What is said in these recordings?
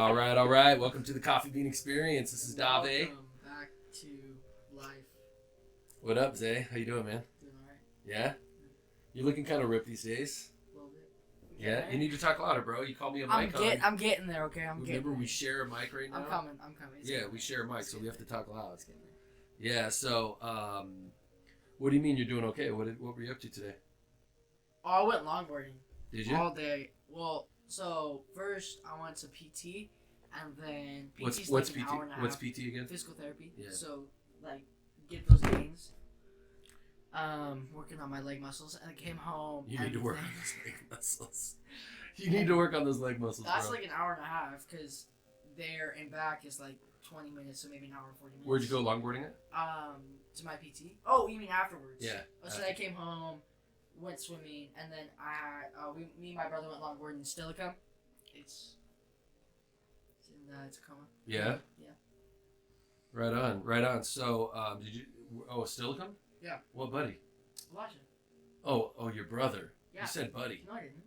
All right, all right. Welcome to the Coffee Bean Experience. This is Dave. Welcome back to life. What up, Zay? How you doing, man? Doing alright. Yeah? You're looking kind of ripped these days. A little bit. Yeah? You need to talk louder, bro. You called me a mic. I'm getting there, okay? Remember, we share a mic right now? I'm coming. It's Yeah, getting we there. share a mic, It's so we have to getting talk loud. there. It's getting there. Yeah, so, what do you mean you're doing okay? What were you up to today? Oh, I went longboarding. Did you? All day. Well, so first I went to PT, and then PT's What's like an PT? hour and a half. What's PT again? Physical therapy. Yeah. So, like, get those gains. Working on my leg muscles, and I came home. You need to work on those leg muscles. You need to work on those leg muscles, That's bro. like an hour and a half, because there and back is like 20 minutes, so maybe an hour and 40 minutes. Where'd you go longboarding at? To my PT. Oh, you mean afterwards? Yeah. So I came home, went swimming, and then me and my brother went longboarding in Steilacoom. It's in Tacoma. Yeah? Yeah. Right on, right on. So, did you... Oh, Steilacoom? Yeah. What buddy? Elijah. Oh, your brother. Yeah. You said buddy. No, I didn't.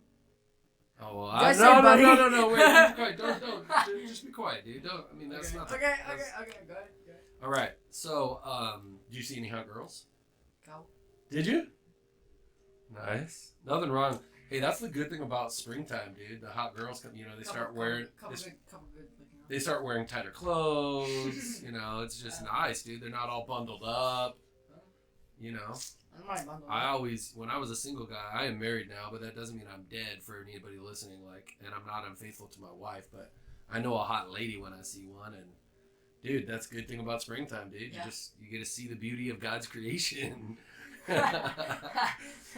Oh, well, Did I say buddy? No, wait, be quiet. Don't, just be quiet, dude. Don't, I mean, that's Okay. not... Okay, go ahead. All right, so, did you see any hot girls? Go. Did you? Nice. Nothing wrong. Hey, that's the good thing about springtime, dude. The hot girls come, they start wearing... Couple good looking They start wearing tighter clothes, it's just nice, dude. They're not all bundled up, I might bundle. I always, when I was a single guy, I am married now, but that doesn't mean I'm dead for anybody listening, and I'm not unfaithful to my wife, but I know a hot lady when I see one, and dude, that's a good thing about springtime, dude. Yeah. You get to see the beauty of God's creation.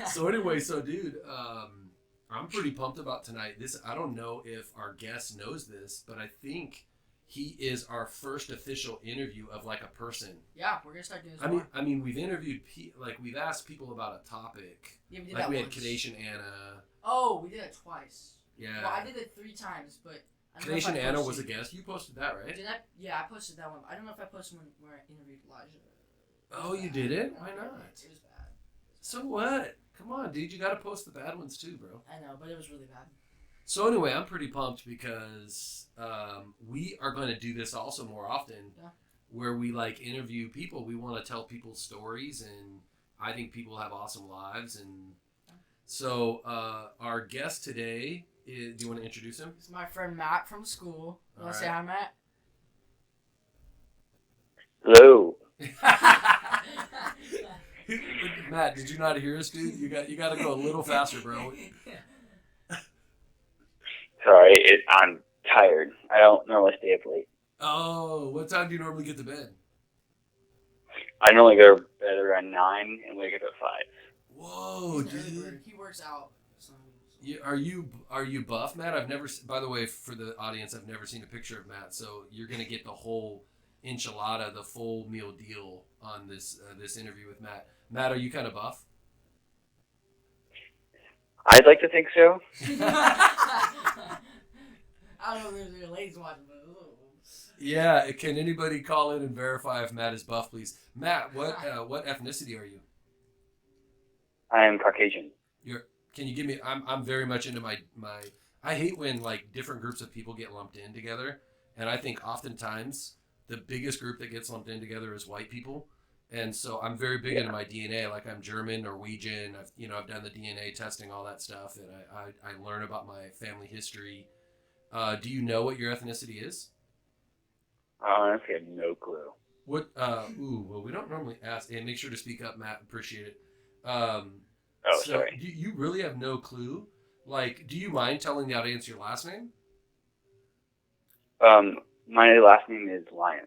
So anyway, dude, I'm pretty pumped about tonight. I don't know if our guest knows this, but I think he is our first official interview of like a person. Yeah, we're gonna start doing this. I mean, we've interviewed we've asked people about a topic. Yeah, we did like that we once. had Kadesh and Anna. Oh, we did it twice. Yeah. Well, I did it 3 times, but I don't know Kadesh if and I Anna posted- was a guest. You posted that, right? Did I? Yeah, I posted that one. I don't know if I posted one where I interviewed Elijah. Oh, you did it? Why not? It was bad. So what? Come on, dude. You got to post the bad ones too, bro. I know, but it was really bad. So anyway, I'm pretty pumped because we are going to do this also more often, where we interview people. We want to tell people's stories, and I think people have awesome lives. And so our guest today is. Do you want to introduce him? It's my friend Matt from school. You want to say All hi, Matt? Hello. Matt, did you not hear us, dude? You got to go a little faster, bro. Sorry, I'm tired. I don't normally stay up late. Oh, what time do you normally get to bed? I normally go to bed around 9 and wake up at 5. Whoa, He's an early dude. bird. He works out. So. Are you buff, Matt? I've never. By the way, for the audience, I've never seen a picture of Matt, so you're gonna get the whole enchilada, the full meal deal on this interview with Matt. Matt, are you kind of buff? I'd like to think so. I don't know if there's ladies watching, but Yeah. Can anybody call in and verify if Matt is buff, please? Matt, what ethnicity are you? I am Caucasian. Can you give me? I'm very much into my. I hate when different groups of people get lumped in together, and I think oftentimes the biggest group that gets lumped in together is white people, and so I'm very big into my DNA. Like I'm German, Norwegian. I've done the DNA testing, all that stuff, and I learn about my family history. Do you know what your ethnicity is? I honestly have no clue. What? Well, we don't normally ask. And make sure to speak up, Matt. Appreciate it. Sorry. Do you really have no clue? Do you mind telling the audience your last name? My last name is Lyons.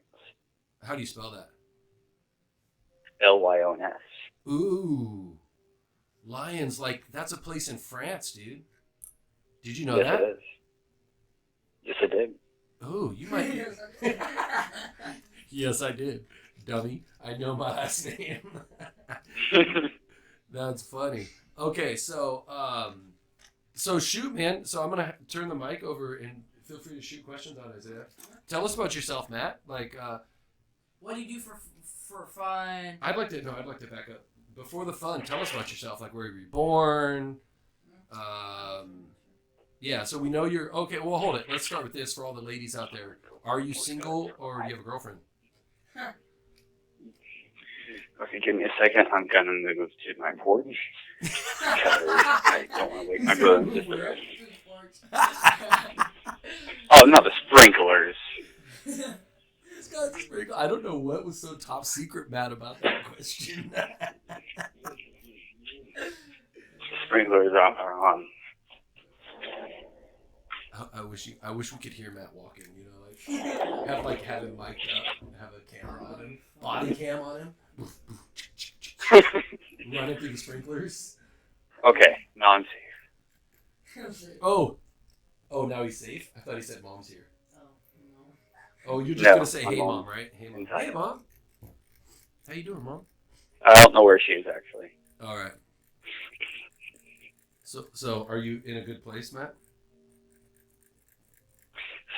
How do you spell that? Lyons. Ooh, Lyons. That's a place in France, dude. Did you know Yes, that? it is. Yes, I did. Oh, you might. Yes, I did. Dummy. I know my last name. That's funny. Okay, so shoot, man. So I'm gonna turn the mic over and feel free to shoot questions on Isaiah. Tell us about yourself, Matt. what do you do for fun? I'd like to back up before the fun. Tell us about yourself. Where were you born? Yeah, so we know you're okay. Well, hold it. Let's start with this for all the ladies out there. Are you single or do you have a girlfriend? Okay, give me a second. I'm gonna move to my porch because I don't want to wake my brother and sister up. Oh, not the sprinklers. This guy's a sprinkler. I don't know what was so top secret, Matt, about that question. Sprinklers are on. I wish we could hear Matt walking. You know, like have him mic'd up, have a camera on him, body cam on him, running through the sprinklers. Okay, now I'm safe. Oh, now he's safe. I thought he said mom's here. Oh, you're just No, gonna say, my "Hey, mom. mom," right? Hey, mom. Hey, mom. How you doing, mom? I don't know where she is actually. All right. So are you in a good place, Matt?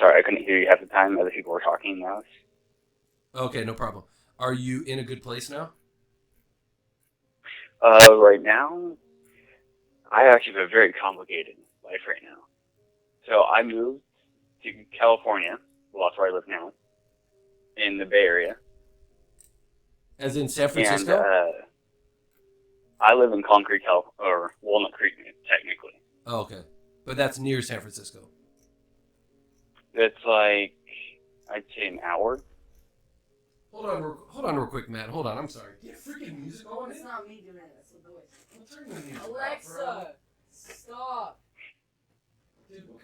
Sorry, I couldn't hear you half the time. Other people were talking now. Okay, no problem. Are you in a good place now? Right now, I actually have a very complicated life right now. So I moved to California. Well, that's where I live now, in the Bay Area. As in San And Francisco? I live in Concrete, or Walnut Creek, technically. Oh, okay. But that's near San Francisco. It's like, I'd say an hour. Hold on real quick, Matt. Hold on. I'm sorry. Get freaking music on. It's not me doing it. It's the voice. Well, turn the music Alexa, off, bro. stop. Dude, what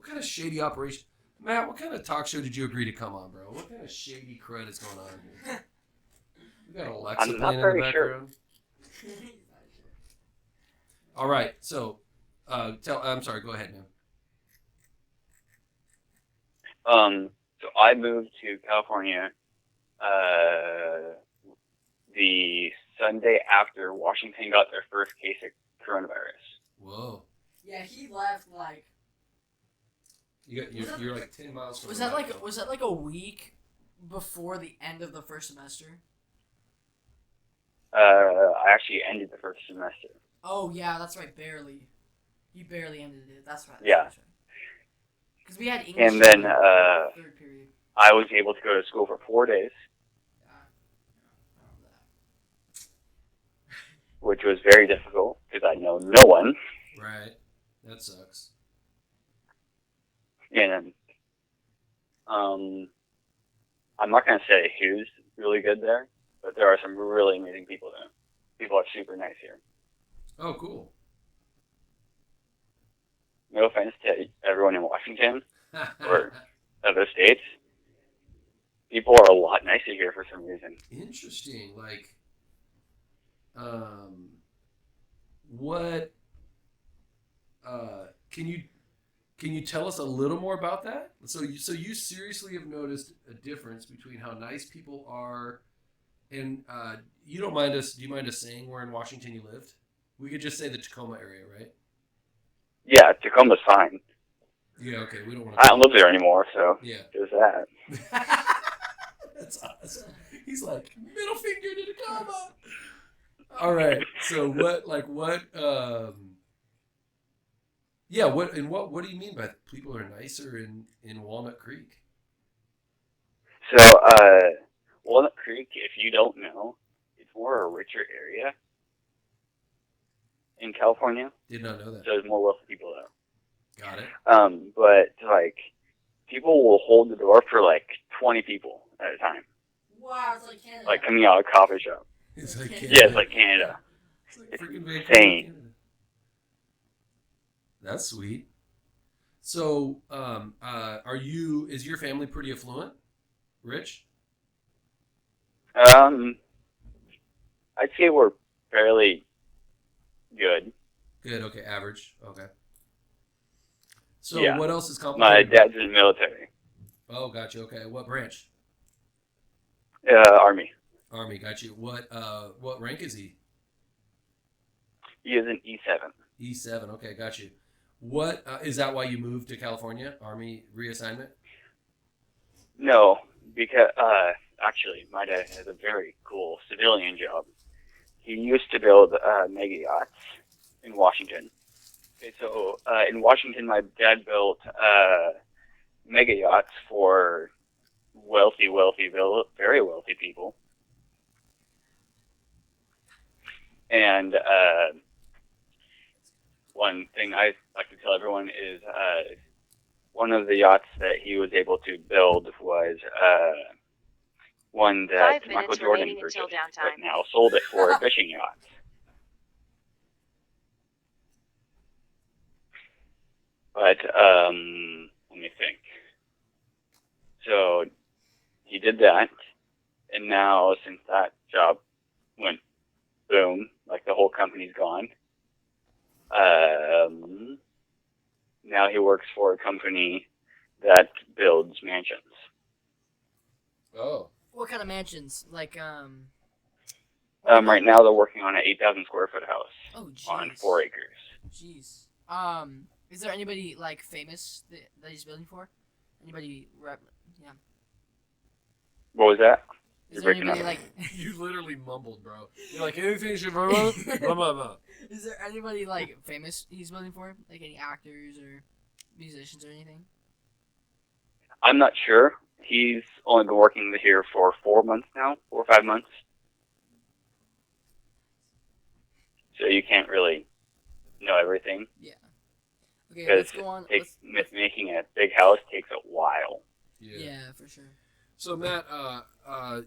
kind of shady operation? Matt, what kind of talk show did you agree to come on, bro? What kind of shady crud is going on here? We got Alexa I'm not playing in the very sure. background. All right. So, I'm sorry. Go ahead, man. So I moved to California, the Sunday after Washington got their first case of coronavirus. Whoa. Yeah, he left like. You're like 10 miles from. Was that like a week before the end of the first semester? I actually ended the first semester. Oh yeah, that's right. Barely. You barely ended it. That's right. Yeah. Because we had English. And then third period. I was able to go to school for 4 days, which was very difficult because I know no one. Right. That sucks. And I'm not going to say who's really good there, but there are some really amazing people there. People are super nice here. Oh, cool. No offense to everyone in Washington or other states. People are a lot nicer here for some reason. Interesting. Like, what? Can you tell us a little more about that? So you seriously have noticed a difference between how nice people are, and you don't mind us? Do you mind us saying where in Washington you lived? We could just say the Tacoma area, right? Yeah, Tacoma's fine. Yeah. Okay. We don't want to. I don't live there anymore, so yeah. There's that. That's awesome. He's like, middle finger to Tacoma. All right. So what? Yeah. What do you mean by people are nicer in Walnut Creek? So Walnut Creek, if you don't know, it's more a richer area in California. Did not know that. So there's more wealthy people there. Got it. But like people will hold the door for like 20 people at a time. Wow, it's like Canada. Like coming out of a coffee shop. It's like Canada. Yeah, it's like Canada. It's like It's freaking Vancouver, insane. Canada. That's sweet. So, is your family pretty affluent? Rich? I'd say we're fairly good. Good. Okay. Average. Okay. So Yeah. what else is My complicated? dad's in the military. Oh, gotcha. Okay. What branch? Army. Army. Got you. What rank is he? He is an E7. E7. Okay. Got you. What is that? Why you moved to California? Army reassignment? No, because actually, my dad has a very cool civilian job. He used to build mega yachts in Washington. Okay, so in Washington, my dad built mega yachts for very wealthy people. And one thing I like to tell everyone is one of the yachts that he was able to build was one that 5 Michael minutes Jordan remaining purchased, until but downtime. now sold it for a fishing yacht. But let me think. So he did that, and now since that job went boom, like the whole company's gone, now he works for a company that builds mansions. Oh. What kind of mansions? Like Right now they're working on an 8,000 square foot house Oh, jeez. on 4 acres. Jeez. Is there anybody like famous that he's building for? Anybody? Yeah. What was that? Is You're there breaking anybody up. like? You literally mumbled, bro. You're like, anything you blah, blah, blah, blah. Is there anybody like famous he's building for? Like any actors or musicians or anything? I'm not sure. He's only been working here for 4 months now, 4 or 5 months. So you can't really know everything. Yeah. Okay, Because let's go on. making a big house takes a while. Yeah, for sure. So Matt, I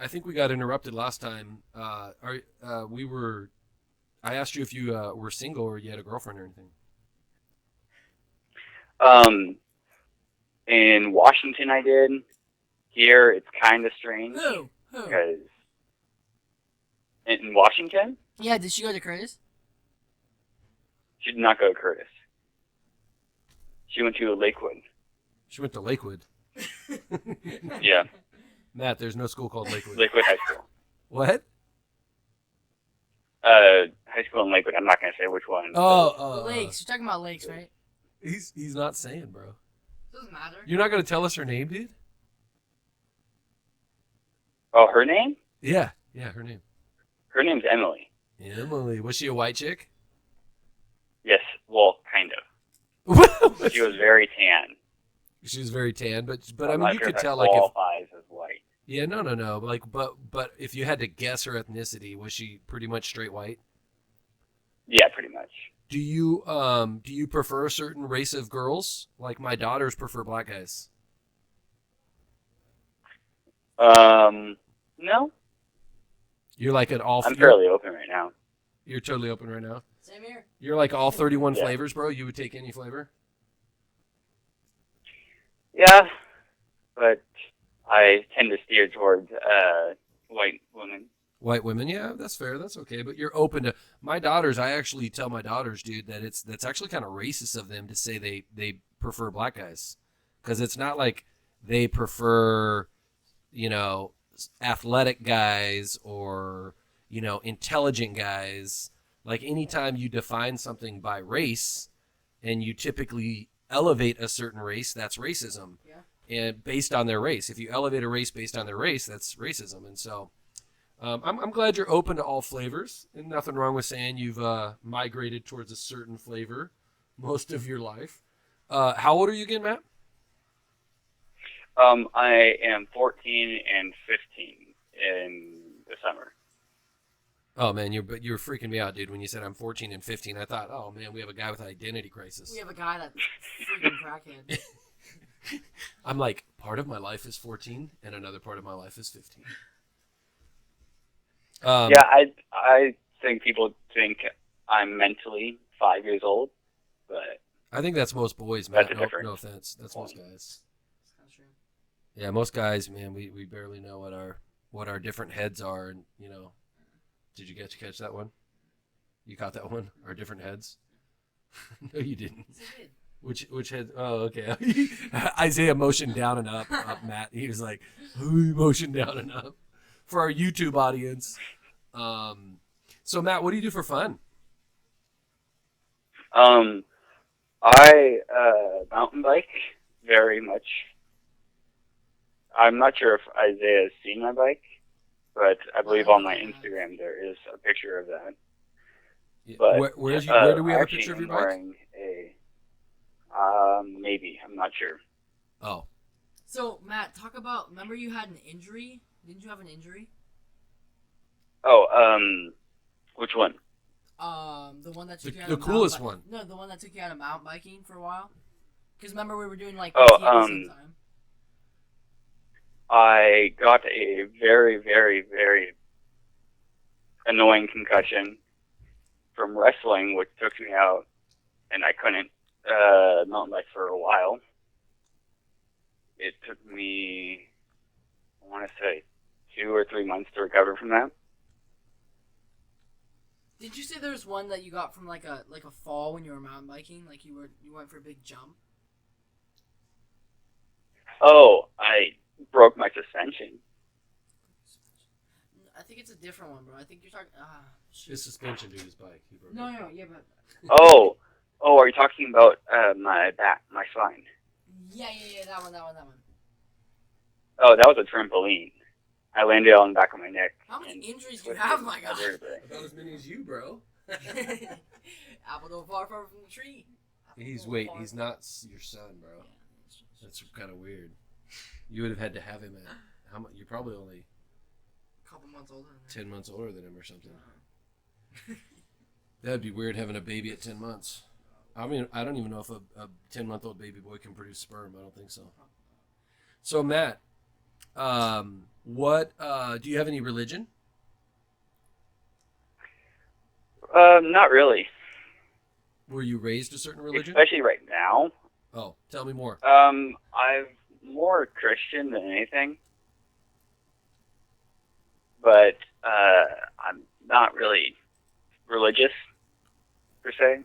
think we got interrupted last time. I asked you if you were single or you had a girlfriend or anything. In Washington I did. Here it's kind of strange. Who? Because in Washington, Yeah, did she go to Curtis? she did not go to Curtis. She went to Lakewood. She went to Lakewood. Yeah, Matt, there's no school called Lakewood. Lakewood High School. What? High school in Lakewood. I'm not going to say which one. Lakes. You're talking about lakes, right? He's not saying, bro. Doesn't matter. You're not gonna tell us her name, dude? Oh, her name? Yeah, her name. Her name's Emily. Emily. Was she a white chick? Yes, well, kind of. She was very tan. She was very tan, but I I'm mean, not you sure could if that tell like if qualifies as white. yeah, no. Like, but if you had to guess her ethnicity, was she pretty much straight white? Yeah, pretty much. Do you prefer a certain race of girls? Like my daughters prefer black guys. No. You're like at all. I'm fairly open right now. You're totally open right now. Same here. You're like all 31 Yeah. flavors, bro. You would take any flavor. Yeah, but I tend to steer towards white women. White women, yeah, that's fair. That's okay. But you're open to my daughters. I actually tell my daughters, dude, that that's actually kind of racist of them to say they prefer black guys, because it's not like they prefer, athletic guys or intelligent guys. Like anytime you define something by race, and you typically elevate a certain race, that's racism. Yeah. And based on their race, if you elevate a race based on their race, that's racism. And so. I'm glad you're open to all flavors, and nothing wrong with saying you've migrated towards a certain flavor most of your life. How old are you again, Matt? I am 14 and 15 in the summer. Oh man, you're freaking me out, dude. When you said I'm 14 and 15, I thought, oh man, we have a guy with an identity crisis. We have a guy that's freaking crackhead. I'm like, part of my life is 14, and another part of my life is 15. Yeah, I think people think I'm mentally 5 years old, but I think that's most boys, man. That's a difference. No offense, that's most guys. That's kind of true. Yeah, most guys, man, we barely know what our different heads are, and did you catch that one? You caught that one? Our different heads? No, you didn't. Yes, I did. Which head? Oh, okay. Isaiah motioned down and up, Matt. He was like, motioned down and up for our YouTube audience. So Matt, what do you do for fun? I mountain bike very much. I'm not sure if Isaiah has seen my bike, but I believe on my Instagram there is a picture of that. But Where do we have a actually picture of your am bike? wearing a maybe, I'm not sure. Oh, So Matt, talk about. Remember you had an injury? Didn't you have an injury? Oh, which one? The one that took you out the of coolest mountain one. No, the one that took you out of mountain biking for a while. Because remember we were doing like Oh, PT at the same time. I got a very, very, very annoying concussion from wrestling, which took me out, and I couldn't mountain bike for a while. It took me, I want to say, 2 or 3 months to recover from that. Did you say there was one that you got from like a fall when you were mountain biking? Like you went for a big jump? Oh, I broke my suspension. I think it's a different one, bro. I think you're talking. his suspension to his bike. He broke No, it. no, yeah, but. Oh, are you talking about my back, my spine? Yeah, that one. Oh, that was a trampoline. I landed on the back of my neck. How many injuries do you have, my God? About as many as you, bro. Apple don't fall far from the tree. He's not your son, bro. Yeah, That's kind of weird. You would have had to have him at how much? You're probably only a couple months older than 10 months older than him or something. That'd be weird having a baby at 10 months. I mean, I don't even know if a 10-month-old baby boy can produce sperm. I don't think so. So Matt, what do you have any religion? Not really. Were you raised a certain religion? Especially right now. Oh, tell me more. I'm more Christian than anything. But I'm not really religious, per se.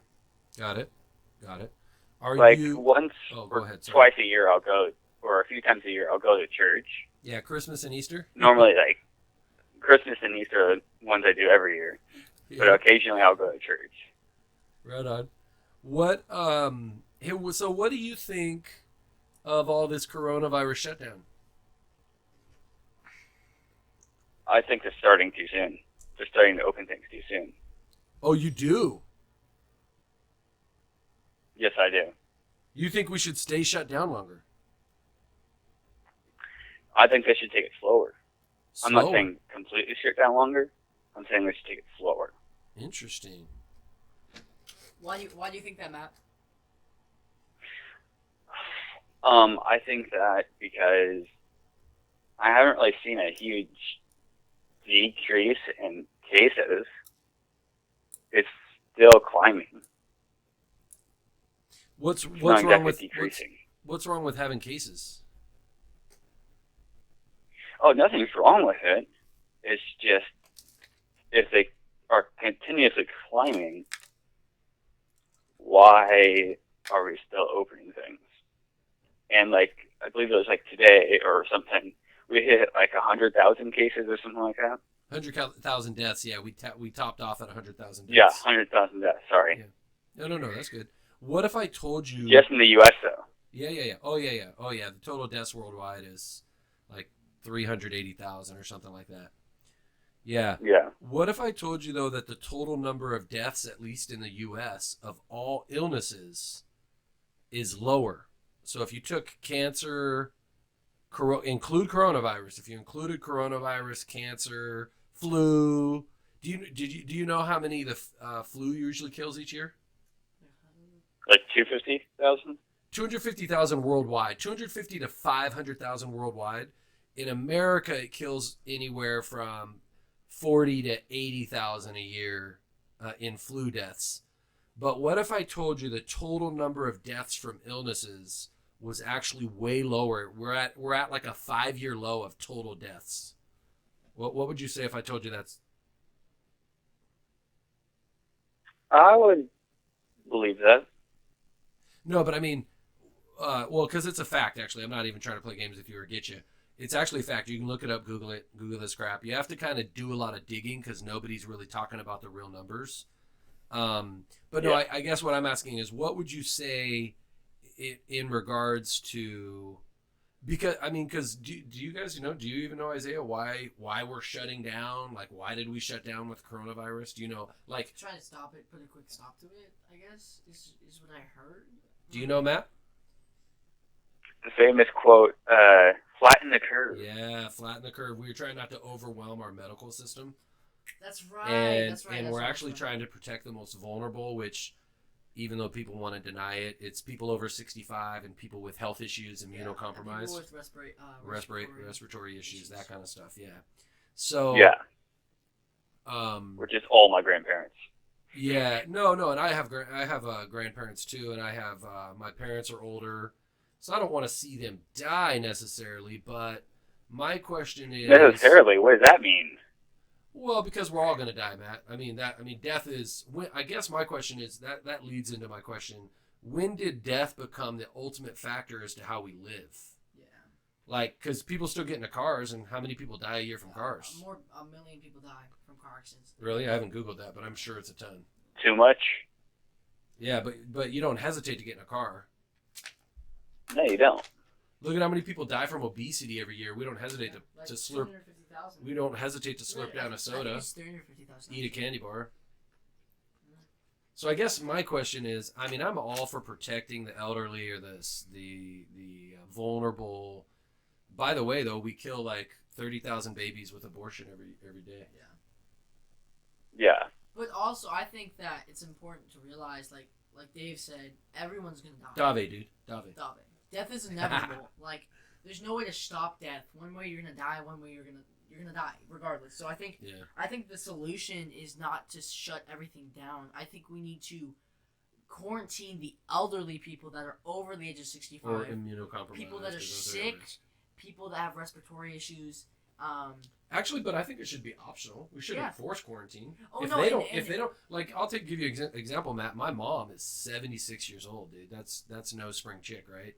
Got it. Are like you once go or ahead, sorry. twice a year I'll go, or a few times a year I'll go to church. Yeah, Christmas and Easter? Normally, like, Christmas and Easter are the ones I do every year. Yeah. But occasionally I'll go to church. Right on. What so what do you think of all this coronavirus shutdown? I think they're starting too soon. They're starting to open things too soon. Oh, you do? Yes, I do. You think we should stay shut down longer? I think they should take it slower. I'm not Slower? saying completely shut down longer. I'm saying they should take it slower. Interesting. Why do you think that, Matt? I think that because I haven't really seen a huge decrease in cases. It's still climbing. What's It's not wrong exactly with decreasing. what's wrong with having cases? Oh, nothing's wrong with it. It's just if they are continuously climbing, why are we still opening things? And like, I believe it was like today or something, we hit like 100,000 cases or something like that. 100,000 deaths. Yeah, we topped off at 100,000 deaths. Yeah, 100,000 deaths. Sorry. Yeah. No, that's good. What if I told you? Just in the U.S. though. Yeah. Oh yeah. The total deaths worldwide is like 380,000 or something like that. Yeah. Yeah. What if I told you though that the total number of deaths, at least in the U.S., of all illnesses, is lower? So if you took cancer, include coronavirus. If you included coronavirus, cancer, flu, do you know how many the flu usually kills each year? Like 250,000? 250,000 worldwide. 250 to 500,000 worldwide. In America, it kills anywhere from 40 to 80,000 a year in flu deaths. But what if I told you the total number of deaths from illnesses was actually way lower? We're at like a 5-year low of total deaths. What would you say if I told you that's? I would believe that. No, but I mean, because it's a fact. Actually, I'm not even trying to play games with you or get you. It's actually a fact. You can look it up, Google this crap. You have to kind of do a lot of digging because nobody's really talking about the real numbers. But no, I guess what I'm asking is, what would you say in regards to Because do you guys do you even know, Isaiah, why we're shutting down? Like, why did we shut down with coronavirus? Do you know, like, Trying to stop it, put a quick stop to it, I guess, is what I heard. do you know, Matt? The famous quote, flatten the curve. Yeah, flatten the curve. We were trying not to overwhelm our medical system. That's right. And we're actually trying to protect the most vulnerable, which, even though people want to deny it, it's people over 65 and people with health issues, immunocompromised, people with respiratory issues, that kind of stuff. Yeah. So. Yeah. Which is all my grandparents. Yeah. No. And I have grandparents too, and I have my parents are older, so I don't want to see them die necessarily. But my question is necessarily. What does that mean? Well, because we're all going to die, Matt. Death is. I guess my question is that leads into my question. When did death become the ultimate factor as to how we live? Yeah. Like, because people still get into cars, and how many people die a year from cars? A million people die from car accidents. Really? I haven't Googled that, but I'm sure it's a ton. Too much? Yeah, but you don't hesitate to get in a car. No, you don't. Look at how many people die from obesity every year. We don't hesitate to slurp. We don't hesitate to slurp down a soda, eat a candy bar. So I guess my question is, I'm all for protecting the elderly or the vulnerable. By the way, though, we kill like 30,000 babies with abortion every day. Yeah. But also, I think that it's important to realize, like Dave said, everyone's gonna die. Dave, dude. Dave. Death is inevitable. Like, there's no way to stop death. One way you're gonna die, one way you're gonna die, regardless. So I think the solution is not to shut everything down. I think we need to quarantine the elderly people that are over the age of 65, or immunocompromised, people that are sick, people that have respiratory issues. Actually, but I think it should be optional. We shouldn't force quarantine. Oh, if no, they don't, like, I'll give you an example, Matt. My mom is 76 years old, dude. That's no spring chick, right?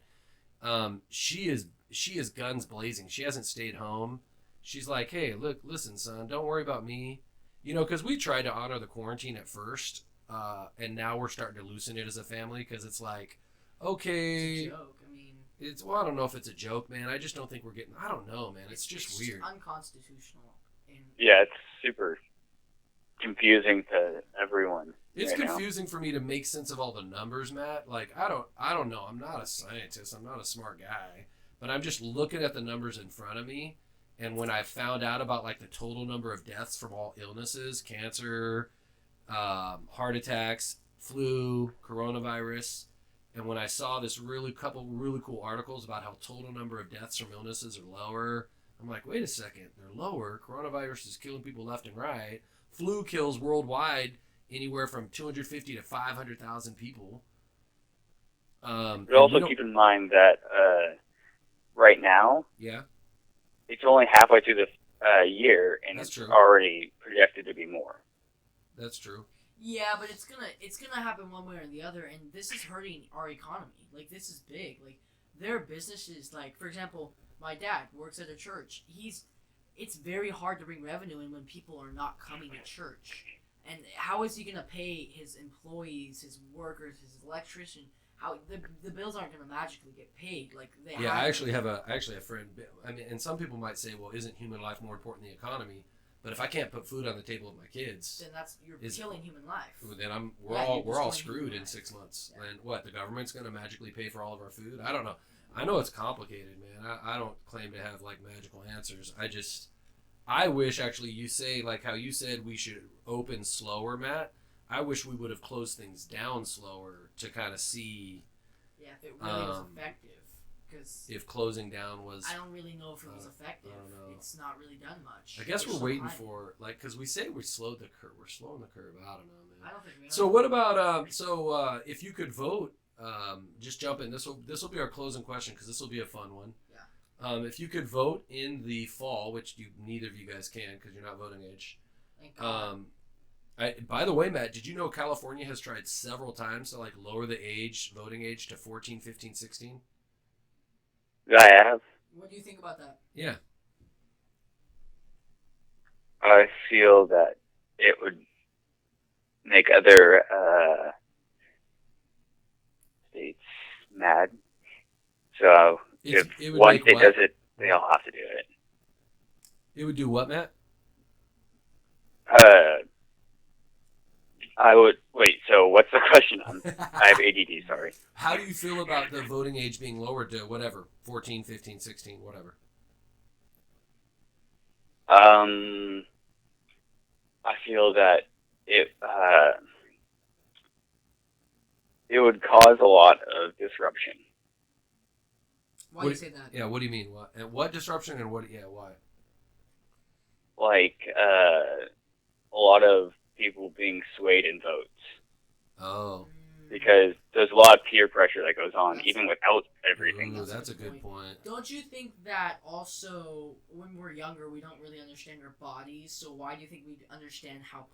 She is guns blazing. She hasn't stayed home. She's like, hey, listen, son, don't worry about me. Because we tried to honor the quarantine at first, and now we're starting to loosen it as a family because it's like, okay. It's a joke. I don't know if it's a joke, man. I just don't think we're getting. I don't know, man. It's just weird. Unconstitutional. Yeah, it's super confusing to everyone. It's confusing for me to make sense of all the numbers, Matt. Like, I don't know. I'm not a scientist. I'm not a smart guy, but I'm just looking at the numbers in front of me. And when I found out about like the total number of deaths from all illnesses, cancer, heart attacks, flu, coronavirus. And when I saw this couple really cool articles about how total number of deaths from illnesses are lower, I'm like, wait a second, they're lower. Coronavirus is killing people left and right. Flu kills worldwide anywhere from 250 to 500,000 people. But also keep in mind that right now, it's only halfway through the year, and it's already projected to be more. That's true. Yeah, but it's gonna happen one way or the other, and this is hurting our economy. Like, this is big. Like, their businesses, like, for example, my dad works at a church. It's very hard to bring revenue in when people are not coming to church. And how is he gonna pay his employees, his workers, his electrician? How the bills aren't gonna magically get paid? Like, I actually have a friend. And some people might say, well, isn't human life more important than the economy? But if I can't put food on the table of my kids, then you're killing human life. Then we're all screwed in 6 months. Yeah. And what, the government's going to magically pay for all of our food? I don't know. I know it's complicated, man. I don't claim to have like magical answers. I wish actually you say, like how you said we should open slower, Matt. I wish we would have closed things down slower to kind of see. Yeah, if it really was effective. Because if closing down was, I don't really know if it was effective. I don't know. It's not really done much. I guess we're waiting for, like, because we say we slowed the curve. We're slowing the curve. I don't know, man. I don't think we are. So what about if you could vote, just jump in. This will be our closing question because this will be a fun one. Yeah. If you could vote in the fall, which neither of you guys can because you're not voting age. Thank God. By the way, Matt, did you know California has tried several times to like lower the voting age to 14, 15, 16? I have. What do you think about that? Yeah. I feel that it would make other states mad. So if it would one make state what? does it, they all have to do it. It would do what, Matt? I would wait. So what's the question? I have ADD. Sorry. How do you feel about the voting age being lowered to whatever, 14, 15, 16, whatever? I feel that it would cause a lot of disruption. Why do you say that? Yeah, what do you mean? What? And what disruption and what? Yeah, why? Like a lot of people being swayed in votes Oh. because there's a lot of peer pressure that goes on even without everything. Ooh, that's a good point. Don't you think that also when we're younger we don't really understand our bodies? So why do you think we understand how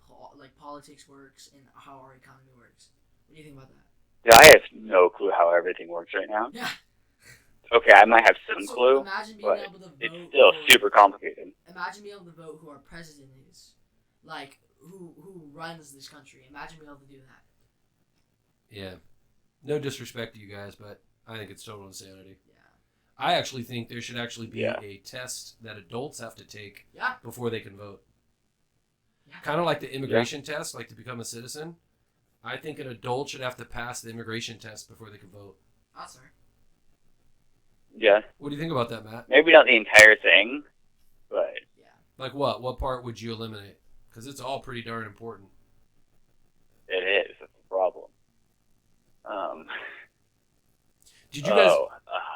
politics works and how our economy works? What do you think about that? Yeah, I have no clue how everything works right now. Yeah. Okay, I might have some clue, Imagine being but able to vote. it's still super complicated. Imagine being able to vote who our president is, like who runs this country. Imagine being able to do that. Yeah. No disrespect to you guys, but I think it's total insanity. Yeah. I actually think there should actually be Yeah. a test that adults have to take Yeah. before they can vote. Yeah. Kind of like the immigration test, like to become a citizen. I think an adult should have to pass the immigration test before they can vote. That's fair. Yeah, What do you think about that, Matt? maybe not the entire thing, but Yeah. Like what? What part would you eliminate? Because it's all pretty darn important. it is. That's the problem. Did you guys? Oh,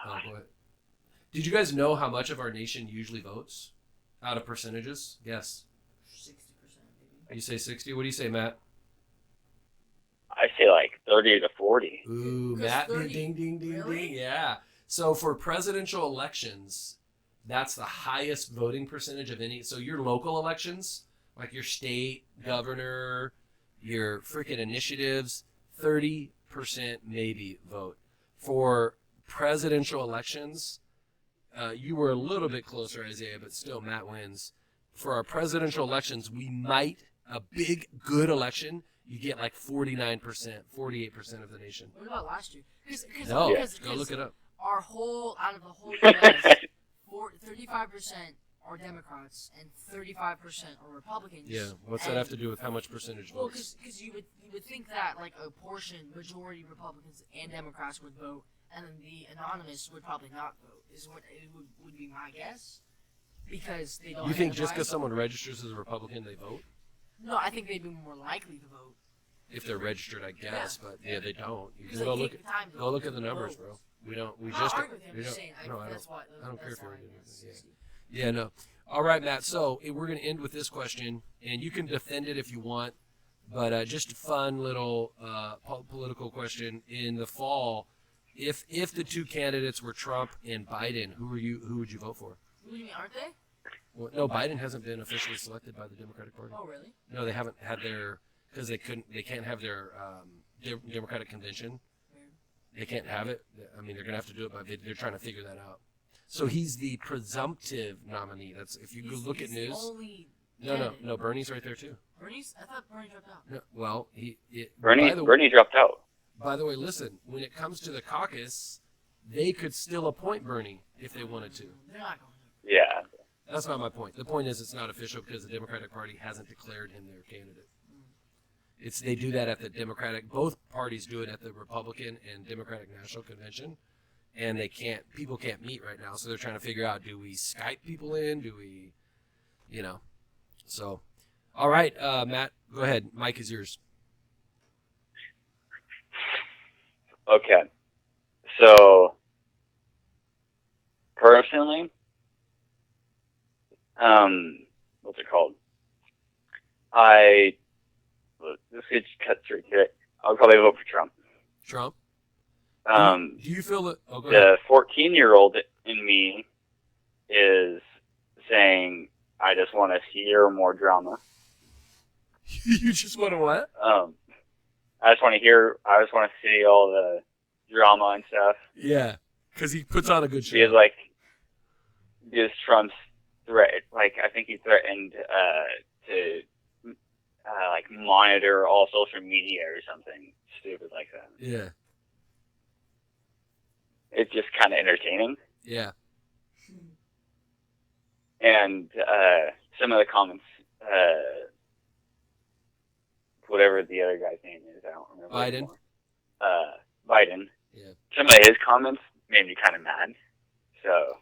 Oh, go ahead. Did you guys know how much of our nation usually votes? Out of percentages? Guess. 60% maybe. You say 60? What do you say, Matt? I say like 30 to 40. Ooh, 'Cause Matt, 30. ding, ding, ding, ding, Really? ding. Yeah. So for presidential elections, that's the highest voting percentage of any. So your local elections, like your state governor, your freaking initiatives, 30% maybe vote. For presidential elections, you were a little bit closer, Isaiah, but still Matt wins. For our presidential elections, we might, a big, good election, you get like 49%, 48% of the nation. What about last year? No, Yeah. go look it up. Our whole out of the whole U.S., 35% are Democrats and 35% are Republicans. Yeah, what's that have to do with how much percentage Well, votes? because you would think that like a majority Republicans and Democrats would vote, and then the anonymous would probably not vote. Is what it would be my guess, because they don't. You think just identify. because someone registers as a Republican, they vote? No, I think they'd be more likely to vote. If they're registered, I guess, but yeah, they don't. You Because can go they look take at the time to go look at the vote. numbers, bro. We don't. We I'm not just. arguing with you, I'm we just don't. saying. No, I That's don't. why. I don't care That's if you're why arguing it's with me, 60. Yeah, no. All right, Matt. So we're going to end with this question, and you can defend it if you want, but just a fun little political question. In the fall, if the two candidates were Trump and Biden, who would you vote for? What do you mean, aren't they? Well, no, Biden hasn't been officially selected by the Democratic Party. Oh, really? No, they haven't had their because they can't have their Democratic convention. Weird. They can't have it. I mean, they're gonna have to do it, but they're trying to figure that out. So he's the presumptive nominee. That's if you go look at He's news. The only No, candidate. Bernie's right there too. Bernie's? I thought Bernie dropped out. No, well, Bernie dropped out. By the way, listen. When it comes to the caucus, they could still appoint Bernie if they wanted to. They're not going to. Yeah. That's not my point. The point is it's not official because the Democratic Party hasn't declared him their candidate. They do that at the Democratic. Both parties do it at the Republican and Democratic National Convention, and people can't meet right now, so they're trying to figure out: do we Skype people in? Do we, So, all right, Matt, go ahead. Mike is yours. Okay. So, personally, what's it called? This could cut straight to it. I'll probably vote for Trump. Trump. Do you feel that? Oh, go The ahead. 14-year-old in me is saying, I just want to hear more drama. You just want to what? I just want to see all the drama and stuff. Yeah, because he puts on a good show. Because Trump's I think he threatened to monitor all social media or something stupid like that. Yeah. It's just kind of entertaining. Yeah. And some of the comments, whatever the other guy's name is, I don't remember Biden. anymore. Biden. Yeah. Some of his comments made me kind of mad. So.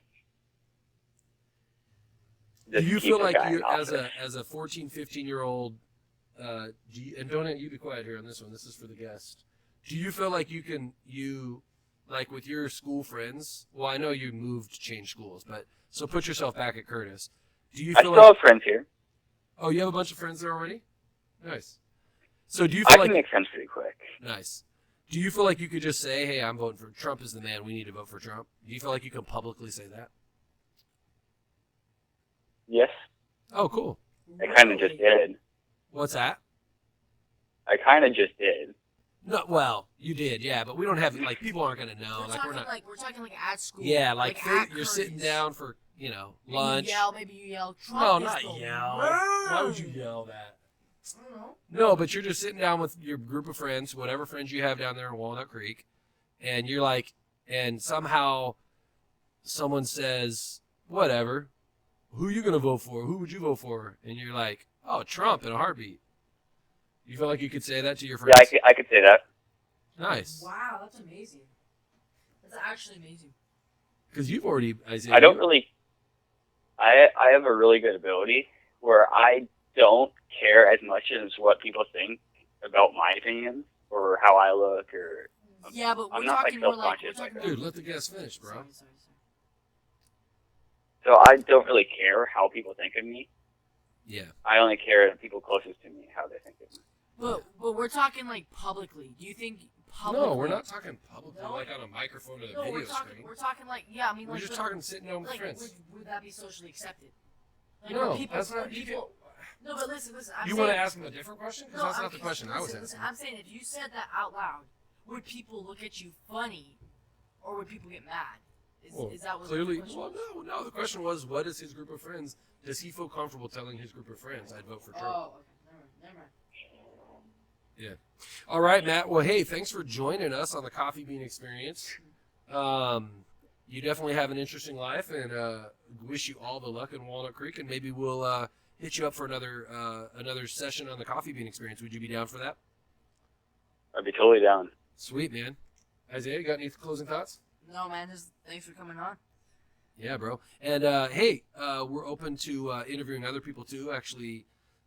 Do you keep feel the like guy you, in as office. a 14, 15-year-old, and don't you be quiet here on this one. This is for the guest. Do you feel like you like with your school friends? Well, I know you moved, changed schools, but so put yourself back at Curtis. Do you I feel still have friends here. Oh, you have a bunch of friends there already? Nice. So do you I feel can like make friends pretty quick. nice? Do you feel like you could just say, "Hey, I'm voting for Trump is the man. We need to vote for Trump." Do you feel like you can publicly say that? Yes, Oh, cool. I kind of just did. What's that? I kind of just did. No, well, you did, yeah, but we don't have like people aren't gonna know. We're talking like at school. Yeah, like at you're sitting Curtis. down for lunch. Maybe you yell. Trump No, is not the yell. man. Why would you yell that? I don't know. No, but you're just sitting down with your group of friends, whatever friends you have down there in Walnut Creek, and you're like, and somehow someone says, whatever, who you gonna vote for? Who would you vote for? And you're like, oh, Trump in a heartbeat. You feel like you could say that to your friends? Yeah, I could say that. Nice. Wow, that's amazing. That's actually amazing. Because you've already, Isaiah. I don't really. I have a really good ability where I don't care as much as what people think about my opinions or how I look or. Yeah, but I'm we're not, talking like, more like self-conscious like that. Dude, let the guest finish, bro. Sorry. So I don't really care how people think of me. Yeah. I only care the people closest to me how they think of me. But we're talking like publicly. Do you think publicly? No, we're not talking publicly, No? like on a microphone or the No, video we're talking. screen. We're talking like yeah. I mean, We're like just but- talking sitting down with like, friends. would that be socially accepted? Like, No, would people, that's not. would people. No, but listen. You want to ask him a different question? Because that's not the question I was listen, asking. I'm saying if you said that out loud, would people look at you funny, or would people get mad? Is that what clearly? the question Well, was? no. The question was, what is his group of friends? Does he feel comfortable telling his group of friends, "I'd vote for Trump"? Oh, okay. Never mind. Yeah. All right, Matt. Well, hey, thanks for joining us on the Coffee Bean Experience. You definitely have an interesting life, and wish you all the luck in Walnut Creek. And maybe we'll hit you up for another session on the Coffee Bean Experience. Would you be down for that? I'd be totally down. Sweet, man. Isaiah, you got any closing thoughts? No, man. Just thanks for coming on. Yeah, bro. And hey, we're open to interviewing other people too. Actually,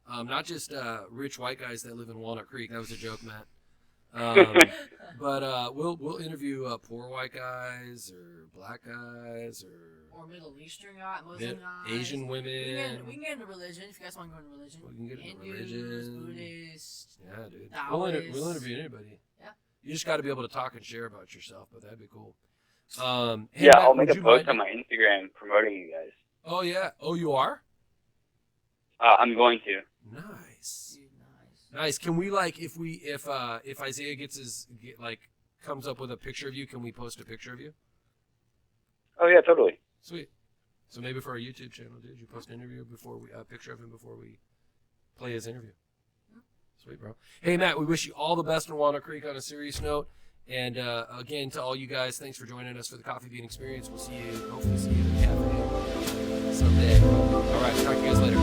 not just rich white guys that live in Walnut Creek. That was a joke, Matt. But we'll interview poor white guys or black guys or Middle Eastern guy, Muslim guys, Asian women. We can get into religion if you guys want to go into religion. We can get into Hindus, religion. Buddhists. Yeah, dude. Taoists. We'll interview anybody. Yeah. You just got to be able to talk and share about yourself, but that'd be cool. Hey, Yeah, Matt, I'll make would a you post mind- on my Instagram promoting you guys. Oh yeah. Oh, you are? I'm going to. Nice. Dude, nice. Nice. Can we if Isaiah comes up with a picture of you, can we post a picture of you? Oh yeah, totally. Sweet. So maybe for our YouTube channel, did you post an interview a picture of him before we play his interview? Sweet, bro. Hey, Matt, we wish you all the best in Walnut Creek on a serious note. And again, to all you guys, thanks for joining us for the Coffee Bean Experience. We'll hopefully see you in the cafe someday. All right, talk to you guys later.